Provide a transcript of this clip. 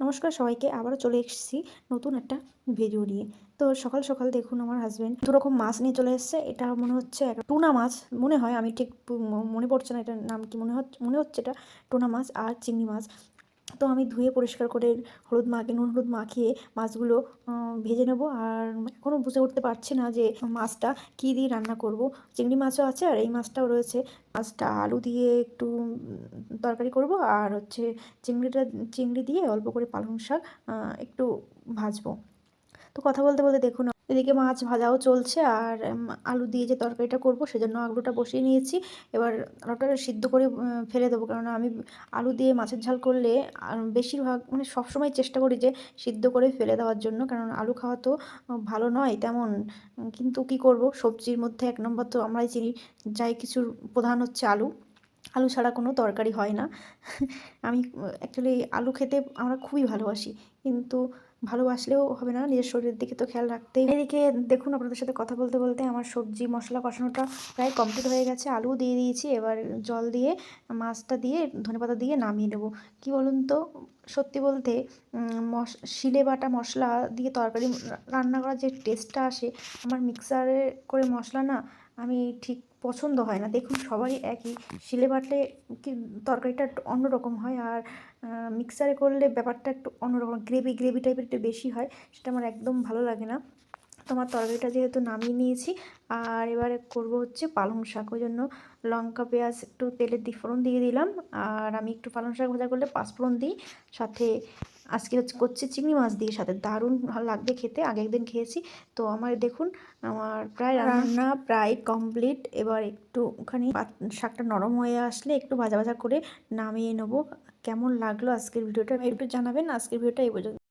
নমস্কার সবাইকে, আবারও চলে এসেছি নতুন একটা ভিডিও নিয়ে। তো সকাল সকাল দেখুন আমার হাজব্যান্ড দুরকম মাছ নিয়ে চলে এসেছে। এটা মনে হচ্ছে একটা টুনা মাছ মনে হয়, আমি ঠিক মনে পড়ছে না এটার নাম কি। মনে হচ্ছে এটা টুনা মাছ আর চিংড়ি মাছ। তো আমি ধুয়ে পরিষ্কার করে নুন হলুদ মাখিয়ে মাছগুলো ভেজে নেব। আর এখনও বুঝে উঠতে পারছি না যে মাছটা কী দিয়ে রান্না করব। চিংড়ি মাছও আছে আর এই মাছটাও রয়েছে। মাছটা আলু দিয়ে একটু তরকারি করব, আর হচ্ছে চিংড়ি দিয়ে অল্প করে পালং শাক একটু ভাজবো। তো কথা বলতে বলতে দেখুন এদিকে মাছ ভাজাও চলছে, আর আলু দিয়ে যে তরকারিটা করব সেজন্য আলুটা বসিয়ে নিয়েছি। এবার আলুটা সিদ্ধ করে ফেলে দেবো, কারণ আমি আলু দিয়ে মাছের ঝাল করলে বেশিরভাগ মানে সবসময় চেষ্টা করি যে সিদ্ধ করে ফেলে দেওয়ার জন্য, কারণ আলু খাওয়া তো ভালো নয় তেমন। কিন্তু কি করব, সবজির মধ্যে এক নম্বর তো আমরাই চিনি, যাই কিছুর প্রধান হচ্ছে আলু। আলু ছাড়া কোনো তরকারি হয় না। আমি অ্যাকচুয়ালি আলু খেতে আমরা খুবই ভালোবাসি, কিন্তু ভালোবাসলেও হবে না, নিজের শরীরের দিকে তো খেয়াল রাখতেই। এদিকে দেখুন আপনাদের সাথে কথা বলতে বলতে আমার সবজি মশলা কষানোটা প্রায় কমপ্লিট হয়ে গেছে। আলু দিয়ে দিয়েছি, এবার জল দিয়ে মাছটা দিয়ে ধনেপাতা দিয়ে নামিয়ে নেব। কি বলুন তো, সত্যি বলতে শিলে বাটা মশলা দিয়ে তরকারি রান্না করার যে টেস্টটা আসে, আমার মিক্সারে করে মশলা না আমি ঠিক পছন্দ হয় না। দেখুন সবারই একই, শিলে বাটলে কি তরকারিটা একটু অন্যরকম হয়, আর মিক্সারে করলে ব্যাপারটা একটু অন্যরকম গ্রেভি টাইপের একটু বেশি হয়, সেটা আমার একদম ভালো লাগে না। তো আমার তরকারিটা যেহেতু নামিয়ে নিয়েছি, আর এবারে করব হচ্ছে পালং শাক। ওই জন্য লঙ্কা পেঁয়াজ একটু তেলের ফোড়ন দিয়ে দিলাম। আর আমি একটু পালং শাক ভাজা করলে পাঁচফোড়ন দিই, সাথে আজকে করছি চিংড়ি মাছ দিয়ে, সাথে দারুণ ভালো লাগবে খেতে, আগে একদিন খেয়েছি। তো আমার দেখুন আমার প্রায় রান্না প্রায় কমপ্লিট। এবার একটুখানি শাকটা নরম হয়ে আসলে একটু ভাজা ভাজা করে নামিয়ে নেবো। কেমন লাগলো আজকের ভিডিওটা একটু জানাবেন। আজকের ভিডিওটা এই পর্যন্ত।